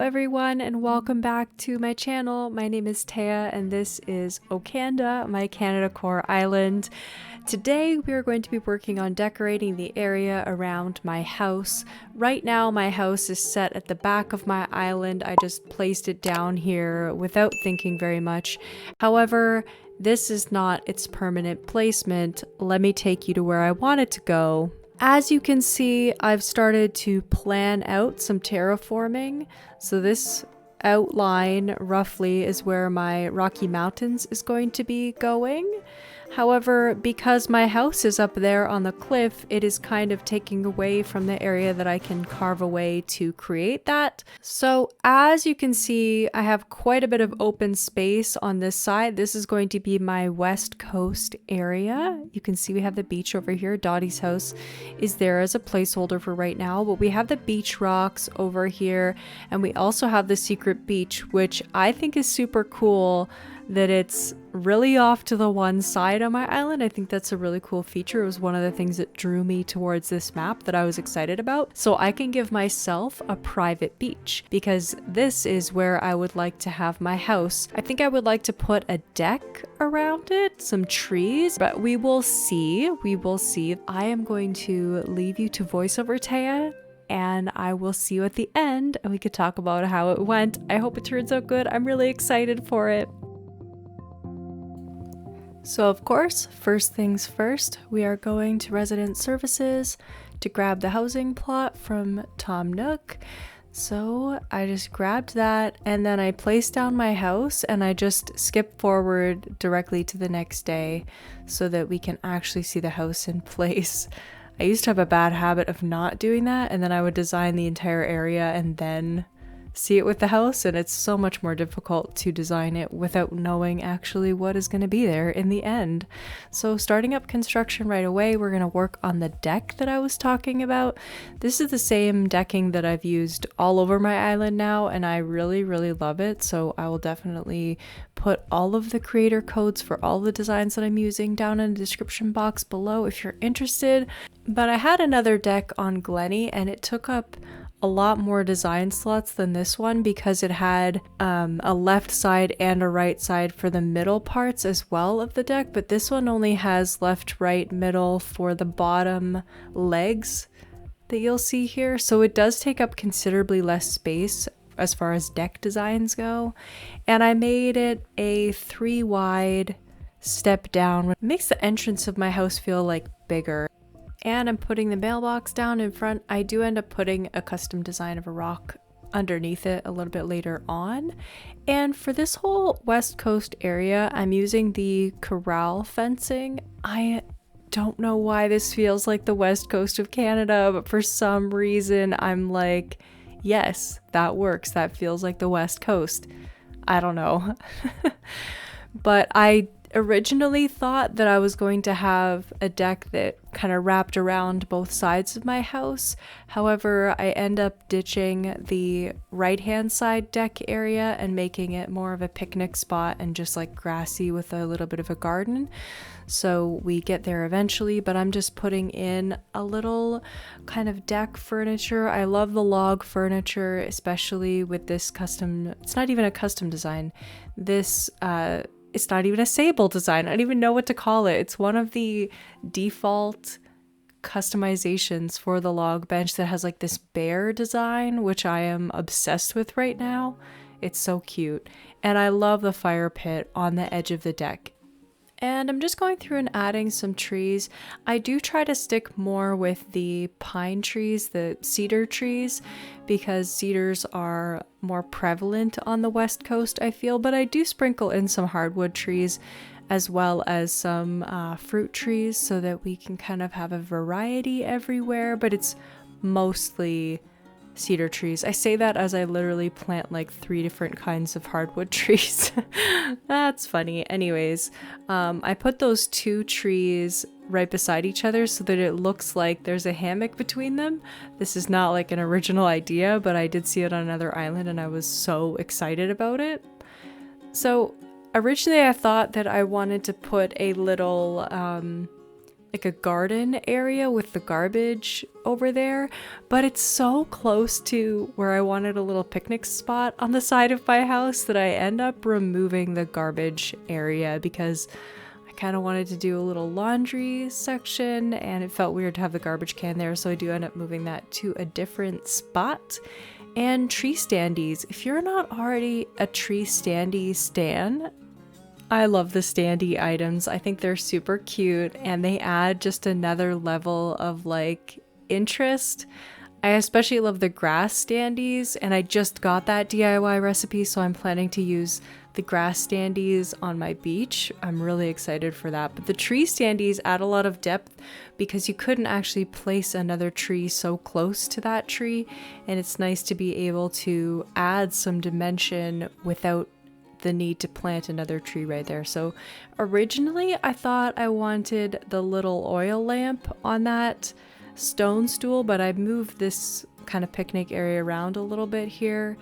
everyone, and welcome back to my channel. My name is Taya and this is Okanda, my Canada Core island. Today we are going to be working on decorating the area around my house. Right now my house is set at the back of my island. I just placed it down here without thinking very much. However, this is not its permanent placement. Let me take you to where I want it to go. As you can see, I've started to plan out some terraforming. So this outline roughly is where my Rocky Mountains is going to be going. However, because my house is up there on the cliff, it is kind of taking away from the area that I can carve away to create that. So as you can see, I have quite a bit of open space on this side. This is going to be my west coast area. You can see we have the beach over here. Dottie's house is there as a placeholder for right now, but we have the beach rocks over here, and we also have the secret beach, which I think is super cool that it's really off to the one side on my island. I think that's a really cool feature. It was one of the things that drew me towards this map that I was excited about. So I can give myself a private beach because this is where I would like to have my house. I think I would like to put a deck around it, some trees, but we will see. We will see. I am going to leave you to voiceover Taya, and I will see you at the end and we could talk about how it went. I hope it turns out good. I'm really excited for it. So of course, first things first, we are going to resident services to grab the housing plot from Tom Nook. So I just grabbed that and then I placed down my house and I just skipped forward directly to the next day so that we can actually see the house in place. I used to have a bad habit of not doing that, and then I would design the entire area and then see it with the house, and it's so much more difficult to design it without knowing actually what is going to be there in the end. So starting up construction right away, we're going to work on the deck that I was talking about. This is the same decking that I've used all over my island now, and I really love it. So I will definitely put all of the creator codes for all the designs that I'm using down in the description box below if you're interested. But I had another deck on Glenny and it took up a lot more design slots than this one because it had a left side and a right side for the middle parts as well of the deck, but this one only has left, right, middle for the bottom legs that you'll see here. So it does take up considerably less space as far as deck designs go. And I made it a 3 wide step down. It makes the entrance of my house feel like bigger. And I'm putting the mailbox down in front. I do end up putting a custom design of a rock underneath it a little bit later on. And for this whole west coast area, I'm using the corral fencing. I don't know why this feels like the west coast of Canada, but for some reason I'm like, yes, that works. That feels like the west coast. I don't know. But I originally thought that I was going to have a deck that kind of wrapped around both sides of my house. However, I end up ditching the right hand side deck area and making it more of a picnic spot and just like grassy with a little bit of a garden. So we get there eventually, but I'm just putting in a little kind of deck furniture. I love the log furniture, especially with this custom, it's not even a custom design. This it's not even a sable design. I don't even know what to call it. It's one of the default customizations for the log bench that has like this bear design, which I am obsessed with right now. It's so cute. And I love the fire pit on the edge of the deck. And I'm just going through and adding some trees. I do try to stick more with the pine trees, the cedar trees, because cedars are more prevalent on the west coast, I feel, but I do sprinkle in some hardwood trees as well as some fruit trees so that we can kind of have a variety everywhere, but it's mostly cedar trees. I say that as I literally plant like 3 different kinds of hardwood trees. That's funny. Anyways, I put those 2 trees right beside each other so that it looks like there's a hammock between them. This is not like an original idea, but I did see it on another island and I was so excited about it. So originally I thought that I wanted to put a little like a garden area with the garbage over there, but it's so close to where I wanted a little picnic spot on the side of my house that I end up removing the garbage area because I kind of wanted to do a little laundry section and it felt weird to have the garbage can there, so I do end up moving that to a different spot. And tree standees. If you're not already a tree standee stan, I love the standee items. I think they're super cute and they add just another level of like interest. I especially love the grass standees, and I just got that DIY recipe, so I'm planning to use the grass standees on my beach. I'm really excited for that. But the tree standees add a lot of depth because you couldn't actually place another tree so close to that tree, and it's nice to be able to add some dimension without the need to plant another tree right there. So originally I thought I wanted the little oil lamp on that stone stool, but I moved this kind of picnic area around a little bit here.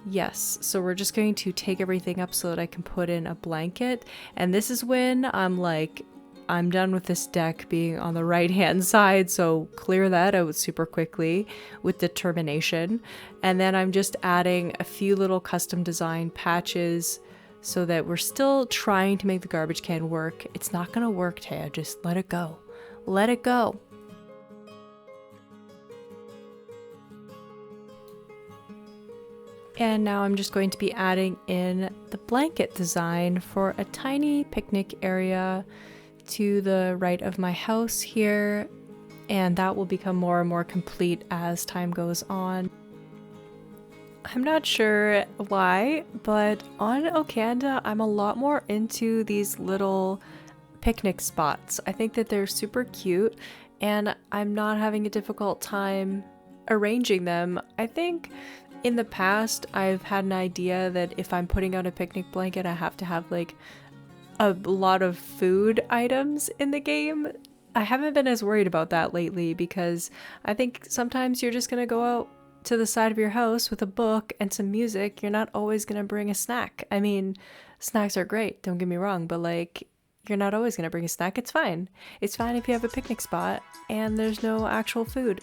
Yes, so we're just going to take everything up so that I can put in a blanket. And this is when I'm like, I'm done with this deck being on the right hand side, so clear that out super quickly with determination. And then I'm just adding a few little custom design patches so that we're still trying to make the garbage can work. It's not gonna work, Taya, just let it go. Let it go. And now I'm just going to be adding in the blanket design for a tiny picnic area to the right of my house here, and that will become more and more complete as time goes on. I'm not sure why, but on Okanda I'm a lot more into these little picnic spots. I think that they're super cute and I'm not having a difficult time arranging them. I think in the past I've had an idea that if I'm putting out a picnic blanket I have to have like a lot of food items in the game. I haven't been as worried about that lately because I think sometimes you're just gonna go out to the side of your house with a book and some music. You're not always gonna bring a snack. I mean, snacks are great, don't get me wrong, but like, you're not always gonna bring a snack. It's fine. It's fine if you have a picnic spot and there's no actual food.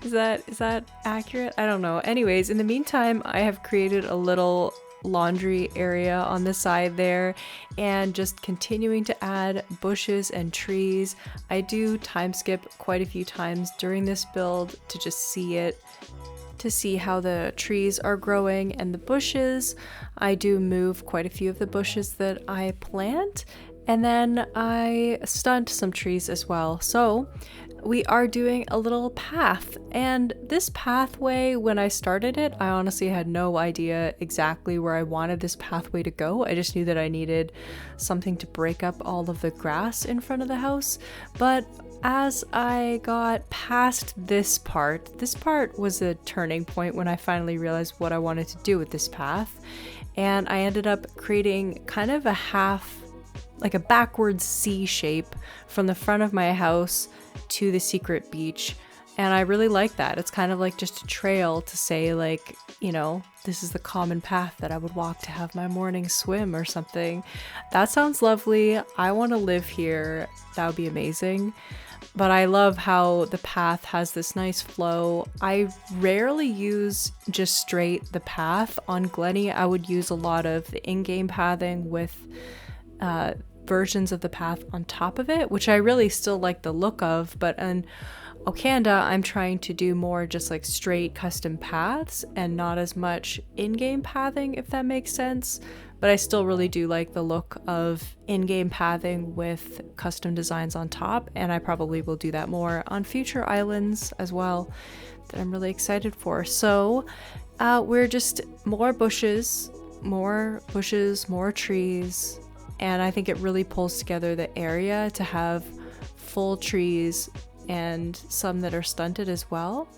Is that accurate? I don't know. Anyways, in the meantime, I have created a little laundry area on the side there and just continuing to add bushes and trees. I do time skip quite a few times during this build to just see it, to see how the trees are growing and the bushes. I do move quite a few of the bushes that I plant, and then I stunt some trees as well. So we are doing a little path, and this pathway, when I started it, I honestly had no idea exactly where I wanted this pathway to go. I just knew that I needed something to break up all of the grass in front of the house. But as I got past this part was a turning point when I finally realized what I wanted to do with this path, and I ended up creating kind of a half, like a backwards C shape from the front of my house to the secret beach, and I really like that. It's kind of like just a trail to say, like, you know, this is the common path that I would walk to have my morning swim or something. That sounds lovely. I want to live here. That would be amazing. But I love how the path has this nice flow. I rarely use just straight the path. On Glenny, I would use a lot of the in-game pathing with versions of the path on top of it, which I really still like the look of, but on Okanda I'm trying to do more just like straight custom paths and not as much in-game pathing, if that makes sense. But I still really do like the look of in-game pathing with custom designs on top, and I probably will do that more on future islands as well that I'm really excited for. So we're just more bushes, more trees, and I think it really pulls together the area to have full trees and some that are stunted as well.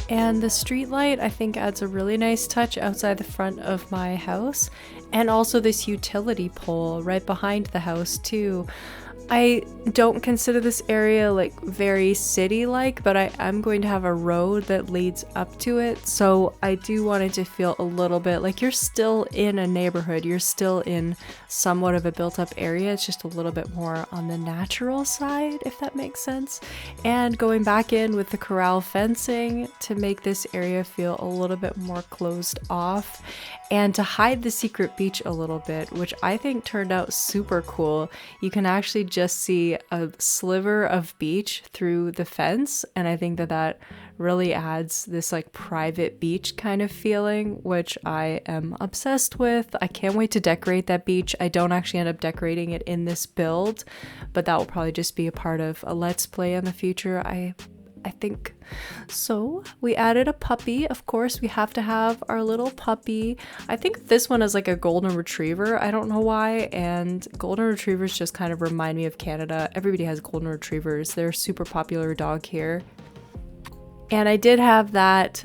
And the street light, I think, adds a really nice touch outside the front of my house. And also this utility pole right behind the house too. I don't consider this area like very city-like, but I am going to have a road that leads up to it, so I do want it to feel a little bit like you're still in a neighborhood, you're still in somewhat of a built-up area. It's just a little bit more on the natural side, if that makes sense. And going back in with the corral fencing to make this area feel a little bit more closed off and to hide the secret beach a little bit, which I think turned out super cool. You can actually just see a sliver of beach through the fence, and I think that that really adds this like private beach kind of feeling, which I am obsessed with. I can't wait to decorate that beach. I don't actually end up decorating it in this build, but that will probably just be a part of a let's play in the future, I think. So we added a puppy. Of course, we have to have our little puppy. I think this one is like a golden retriever. I don't know why. And golden retrievers just kind of remind me of Canada. Everybody has golden retrievers. They're a super popular dog here. And I did have that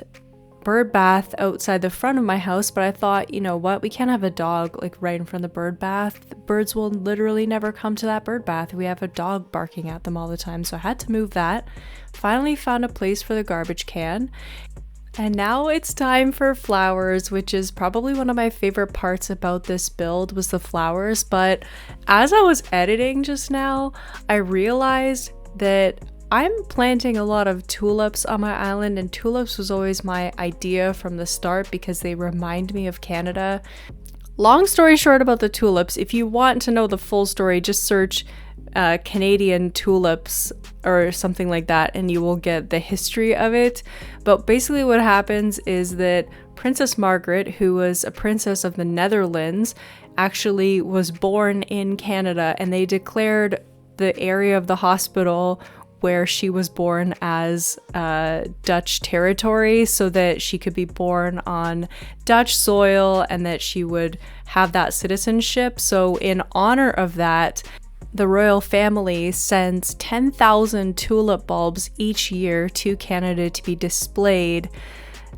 bird bath outside the front of my house, but I thought, you know what, we can't have a dog like right in front of the bird bath. Birds will literally never come to that bird bath. We have a dog barking at them all the time, so I had to move that. Finally found a place for the garbage can. And now it's time for flowers, which is probably one of my favorite parts about this build was the flowers. But as I was editing just now, I realized that I'm planting a lot of tulips on my island, and tulips was always my idea from the start because they remind me of Canada. Long story short about the tulips, if you want to know the full story, just search Canadian tulips or something like that and you will get the history of it. But basically what happens is that Princess Margaret, who was a princess of the Netherlands, actually was born in Canada, and they declared the area of the hospital where she was born as Dutch territory so that she could be born on Dutch soil and that she would have that citizenship. So in honor of that, the royal family sends 10,000 tulip bulbs each year to Canada to be displayed,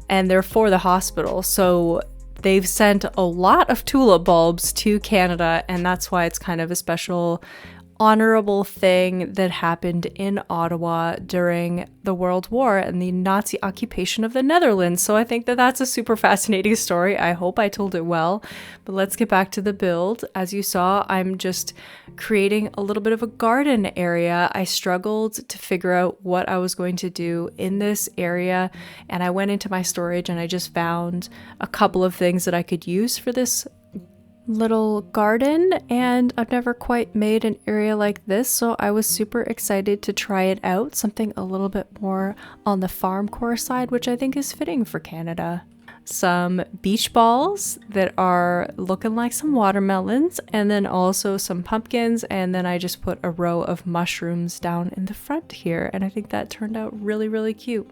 and they're for the hospital. So they've sent a lot of tulip bulbs to Canada, and that's why it's kind of a special honorable thing that happened in Ottawa during the World War and the Nazi occupation of the Netherlands. So I think that that's a super fascinating story. I hope I told it well, but let's get back to the build. As you saw, I'm just creating a little bit of a garden area. I struggled to figure out what I was going to do in this area, and I went into my storage and I just found a couple of things that I could use for this little garden, and I've never quite made an area like this, so I was super excited to try it out, something a little bit more on the farm core side, which I think is fitting for Canada. Some beach balls that are looking like some watermelons, and then also some pumpkins, and then I just put a row of mushrooms down in the front here, and I think that turned out really, really cute.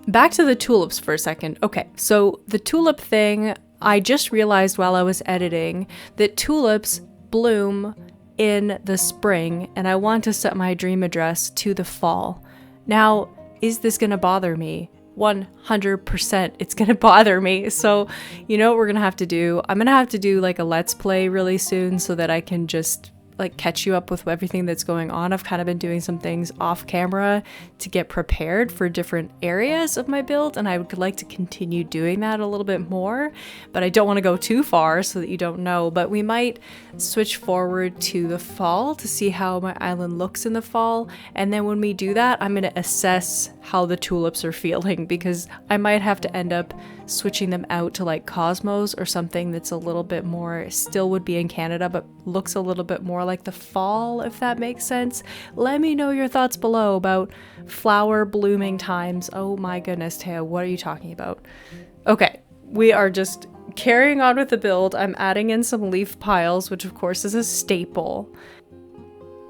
Back to the tulips for a second. Okay, so the tulip thing, I just realized while I was editing that tulips bloom in the spring, and I want to set my dream address to the fall. Now, is this gonna bother me? 100% it's gonna bother me. So, you know what we're gonna have to do? I'm gonna have to do like a let's play really soon so that I can just like catch you up with everything that's going on. I've kind of been doing some things off camera to get prepared for different areas of my build, and I would like to continue doing that a little bit more, but I don't want to go too far so that you don't know. But we might switch forward to the fall to see how my island looks in the fall, and then when we do that, I'm going to assess how the tulips are feeling, because I might have to end up switching them out to like cosmos or something that's a little bit more, still would be in Canada, but looks a little bit more like the fall, if that makes sense. Let me know your thoughts below about flower blooming times. Oh my goodness, Taya, what are you talking about? Okay, we are just carrying on with the build. I'm adding in some leaf piles, which of course is a staple.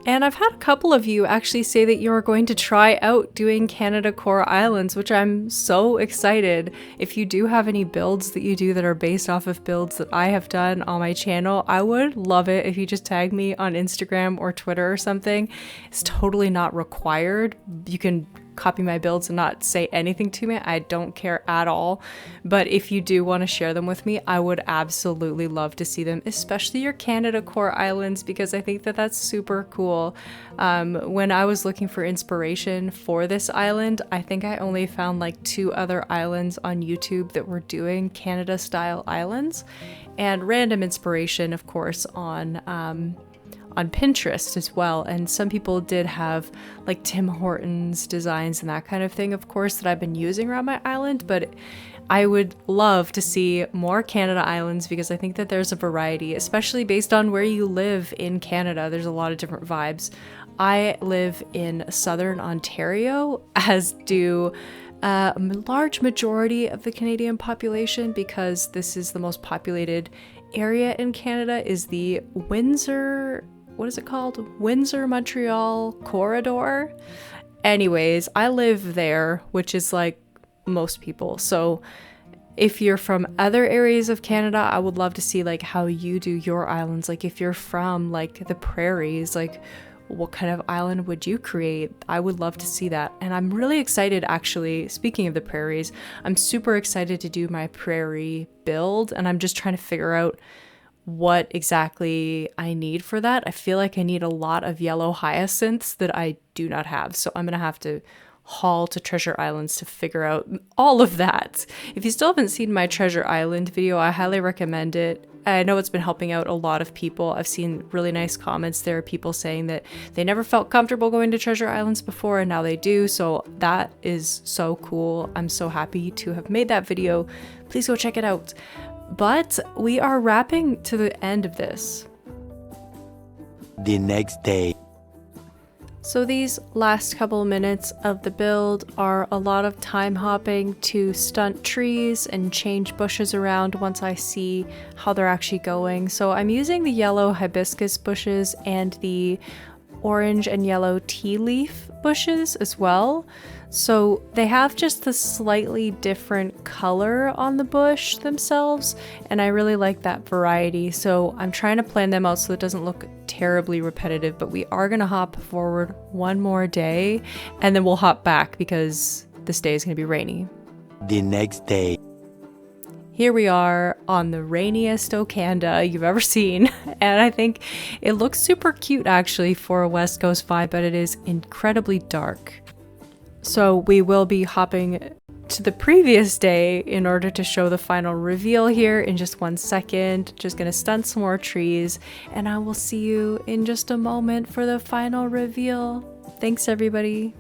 And I've had a couple of you actually say that you're going to try out doing Canada Core Islands, which I'm so excited. If you do have any builds that you do that are based off of builds that I have done on my channel, I would love it if you just tag me on Instagram or Twitter or something. It's totally not required. You can copy my builds and not say anything to me, I don't care at all. But if you do want to share them with me, I would absolutely love to see them, especially your Canada core islands, because I think that that's super cool. When I was looking for inspiration for this island, I think I only found like 2 other islands on YouTube that were doing Canada style islands, and random inspiration, of course, on Pinterest as well. And some people did have like Tim Hortons designs and that kind of thing, of course, that I've been using around my island. But I would love to see more Canada islands, because I think that there's a variety, especially based on where you live in Canada. There's a lot of different vibes. I live in southern Ontario, as do a large majority of the Canadian population, because this is the most populated area in Canada, is the Windsor, what is it called? Windsor-Montreal corridor. Anyways, I live there, which is like most people. So if you're from other areas of Canada, I would love to see like how you do your islands. Like if you're from like the prairies, like what kind of island would you create? I would love to see that. And I'm really excited, actually, speaking of the prairies, I'm super excited to do my prairie build, and I'm just trying to figure out what exactly I need for that. I feel like I need a lot of yellow hyacinths that I do not have. So I'm going to have to haul to Treasure Islands to figure out all of that. If you still haven't seen my Treasure Island video, I highly recommend it. I know it's been helping out a lot of people. I've seen really nice comments there, people saying that they never felt comfortable going to Treasure Islands before and now they do. So that is so cool. I'm so happy to have made that video. Please go check it out. But we are wrapping to the end of this. The next day. So these last couple minutes of the build are a lot of time hopping to stunt trees and change bushes around once I see how they're actually going. So I'm using the yellow hibiscus bushes and the orange and yellow tea leaf bushes as well. So they have just the slightly different color on the bush themselves, and I really like that variety. So I'm trying to plan them out so it doesn't look terribly repetitive, but we are gonna hop forward one more day and then we'll hop back because this day is gonna be rainy. The next day. Here we are on the rainiest Okanda you've ever seen, and I think it looks super cute actually for a West Coast vibe, but it is incredibly dark. So we will be hopping to the previous day in order to show the final reveal here in just 1 second. Just gonna stunt some more trees, and I will see you in just a moment for the final reveal. Thanks, everybody.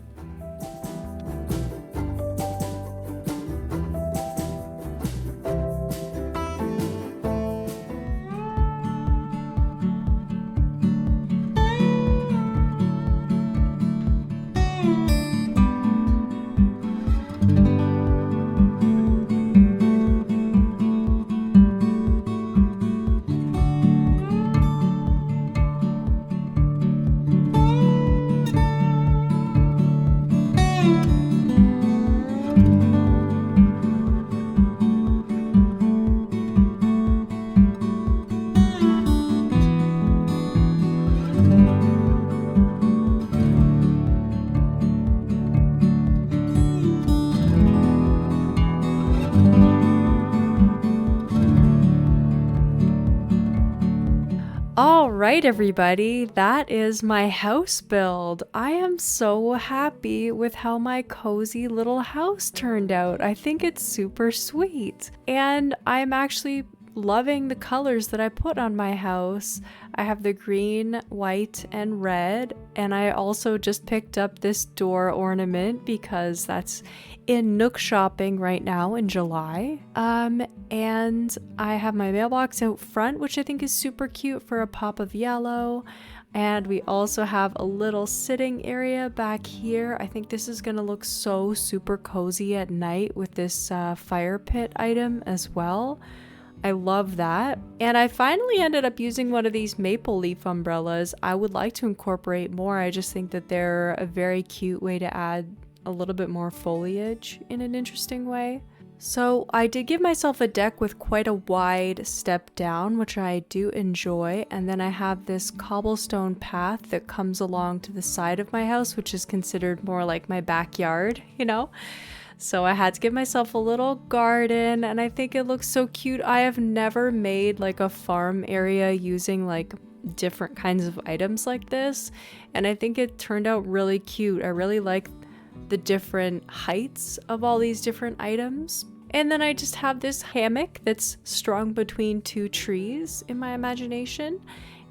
All right, everybody, that is my house build. I am so happy with how my cozy little house turned out. I think it's super sweet, and I'm actually loving the colors that I put on my house. I have the green, white, and red, and I also just picked up this door ornament because that's in Nook shopping right now in July. And I have my mailbox out front, which I think is super cute for a pop of yellow. And we also have a little sitting area back here. I think this is gonna look so super cozy at night with this fire pit item as well. I love that. And I finally ended up using one of these maple leaf umbrellas. I would like to incorporate more. I just think that they're a very cute way to add a little bit more foliage in an interesting way. So I did give myself a deck with quite a wide step down, which I do enjoy. And then I have this cobblestone path that comes along to the side of my house, which is considered more like my backyard, you know? So I had to give myself a little garden, and I think it looks so cute. I have never made like a farm area using like different kinds of items like this, and I think it turned out really cute. I really like the different heights of all these different items. And then I just have this hammock that's strung between two trees in my imagination,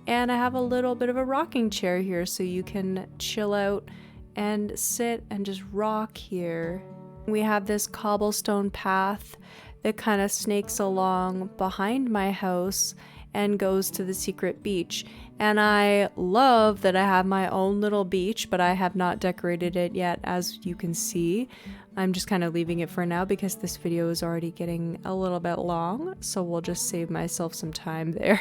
and I have a little bit of a rocking chair here so you can chill out and sit and just rock here. We have this cobblestone path that kind of snakes along behind my house and goes to the secret beach. And I love that I have my own little beach, but I have not decorated it yet, as you can see. I'm just kind of leaving it for now because this video is already getting a little bit long, so we'll just save myself some time there.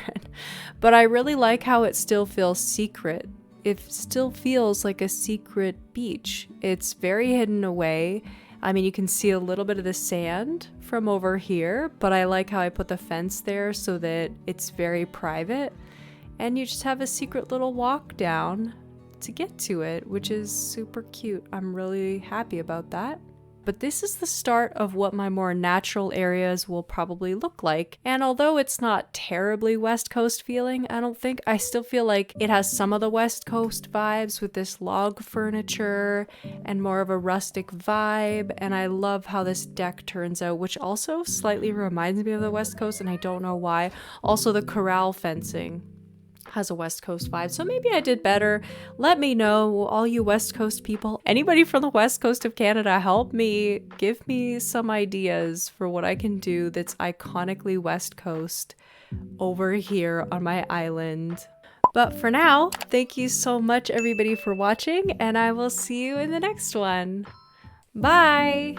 But I really like how it still feels secret. It still feels like a secret beach. It's very hidden away. I mean, you can see a little bit of the sand from over here, but I like how I put the fence there so that it's very private. And you just have a secret little walk down to get to it, which is super cute. I'm really happy about that. But this is the start of what my more natural areas will probably look like. And although it's not terribly West Coast feeling, I don't think, I still feel like it has some of the West Coast vibes with this log furniture and more of a rustic vibe. And I love how this deck turns out, which also slightly reminds me of the West Coast, and I don't know why. Also, the corral fencing has a West Coast vibe, so maybe I did better. Let me know, all you West Coast people. Anybody from the West Coast of Canada, help me. Give me some ideas for what I can do that's iconically West Coast over here on my island. But for now, thank you so much everybody for watching, and I will see you in the next one. Bye!